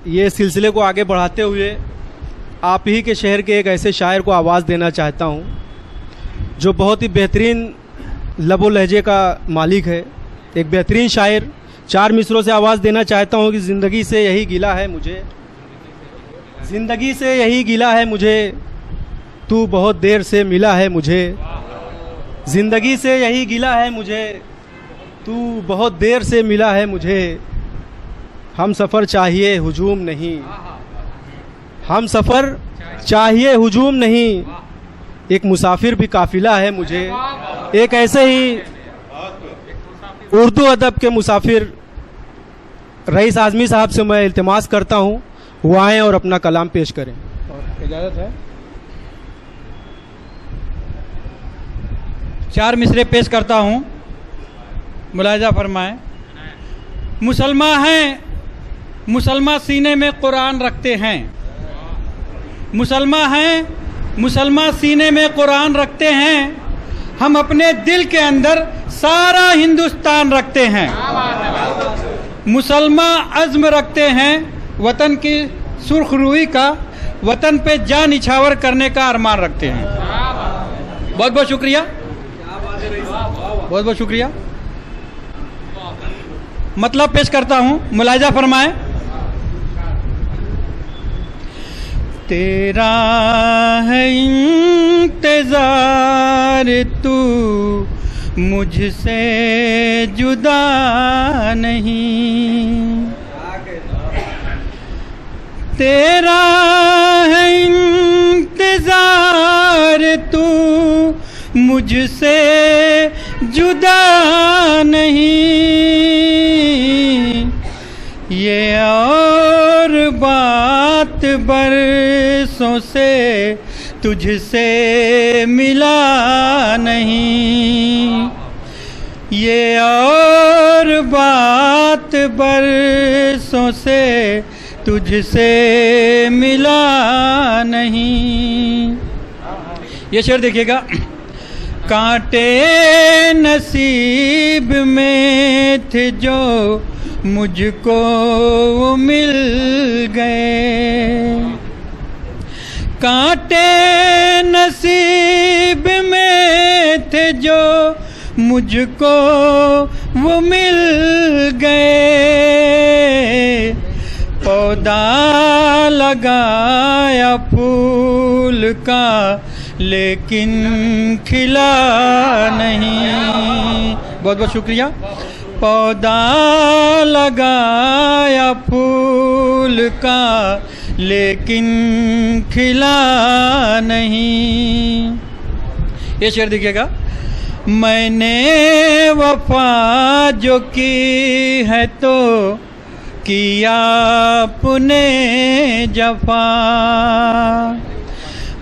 ये सिलसिले को आगे बढ़ाते हुए आप ही के शहर के एक ऐसे शायर को आवाज़ देना चाहता हूँ जो बहुत ही बेहतरीन लबो लहजे का मालिक है, एक बेहतरीन शायर। 4 मिसरों से आवाज़ देना चाहता हूँ कि ज़िंदगी से यही गिला है मुझे, ज़िंदगी से यही गिला है मुझे, तू बहुत देर से मिला है मुझे। ज़िंदगी से यही गिला है मुझे, तू बहुत देर से मिला है मुझे। हम सफ़र चाहिए हुजूम नहीं, हम सफ़र चाहिए हुजूम नहीं, एक मुसाफिर भी काफ़िला है मुझे। एक ऐसे ही उर्दू अदब के मुसाफिर रईस आज़मी साहब से मैं इल्तिमास करता हूँ वो आएँ और अपना कलाम पेश करें। और इजाज़त है। 4 मिसरे पेश करता हूँ, मुलाहिजा फरमाएं। मुसलमान हैं, मुसलमान सीने में कुरान रखते हैं। मुसलमान हैं, मुसलमान सीने में कुरान रखते हैं। हम अपने दिल के अंदर सारा हिंदुस्तान रखते हैं। मुसलमान अज़्म रखते हैं वतन की सुर्ख रूई का, वतन पे जान निछावर करने का अरमान रखते हैं। बहुत बहुत शुक्रिया, बहुत बहुत शुक्रिया। मतलब पेश करता हूँ, मुलाहिजा फरमाएं। तेरा है इंतज़ार तू मुझसे जुदा नहीं, तेरा है इंतज़ार तू मुझसे जुदा नहीं। ये और बात बरसों से तुझसे मिला नहीं। ये और बात बरसों से तुझसे मिला नहीं। ये शेर देखिएगा। कांटे नसीब में थे जो मुझको मिल गए, कांटे नसीब में थे जो मुझको वो मिल गए। पौधा लगाया फूल का लेकिन खिला नहीं। बहुत बहुत शुक्रिया। पौधा लगाया फूल का लेकिन खिला नहीं। ये शेर देखिएगा। मैंने वफा जो की है तो किया अपने जफा,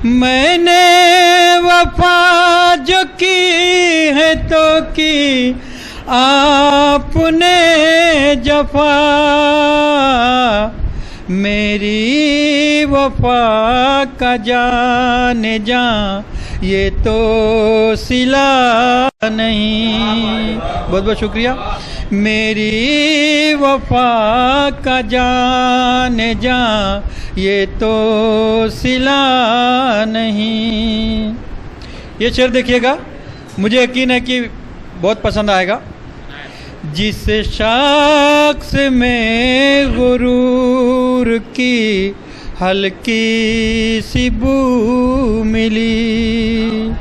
मैंने वफा जो की है तो की आपने जफा। मेरी वफा का जाने जा ये तो सिला नहीं। बहुत बहुत शुक्रिया। मेरी वफा का जाने जा ये तो सिला नहीं। ये शेर देखिएगा, मुझे यकीन है कि बहुत पसंद आएगा। जिस शख्स में गुरूर की हल्की सी बू मिली,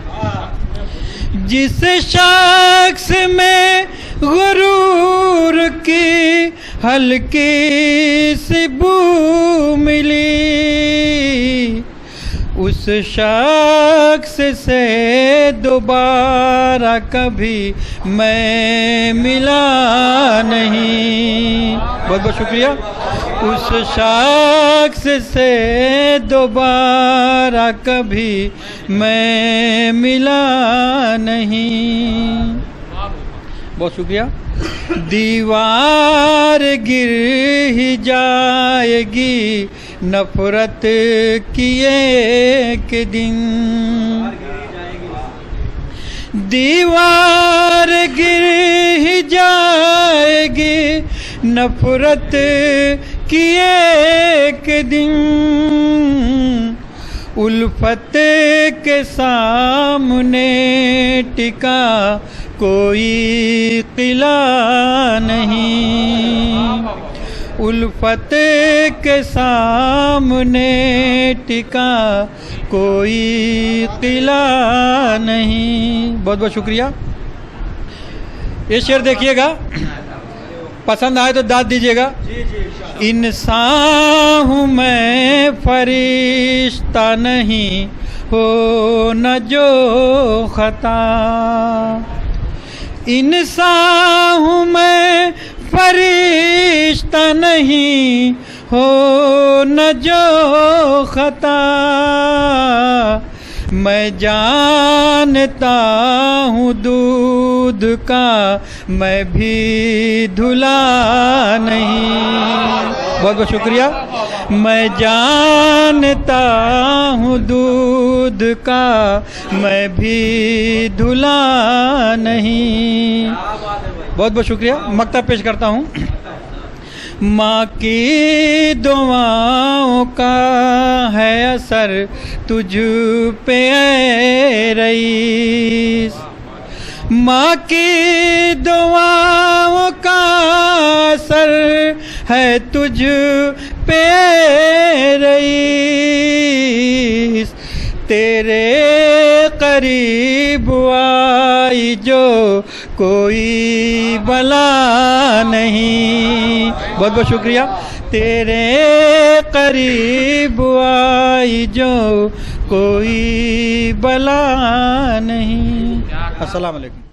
जिस शख्स में गुरूर की हल्की सी बू मिली, उस शख्स से दोबारा कभी मैं मिला नहीं। बहुत बहुत शुक्रिया। उस शख्स से दोबारा कभी मैं मिला नहीं। बहुत शुक्रिया। दीवार गिर ही जाएगी नफरत की एक दिन, दीवार गिर ही जाएगी नफरत की एक दिन उल्फत के सामने टिका कोई किला नहीं, उल्फत के सामने टिका कोई किला नहीं। बहुत बहुत शुक्रिया। ये शेर देखिएगा, पसंद आए तो दाद दीजिएगा। इंसान हूँ मैं फरिश्ता नहीं, हो न जो खता। इंसान हूँ मैं फरिश्ता नहीं, हो न जो खता। मैं जानता हूँ दूध का मैं भी धुला नहीं। बहुत बहुत शुक्रिया। मैं जानता हूँ दूध का मैं भी धुला नहीं। बहुत बहुत शुक्रिया। मक्ता पेश करता हूँ। माँ की दुआओं का है असर तुझ पे ऐ रईस। माँ की दुआओं का असर है तुझ पे ऐ रईस। तेरे करीब आई जो कोई बला नहीं। बहुत बहुत शुक्रिया। तेरे करीब आई जो कोई बला नहीं। अस्सलाम वालेकुम।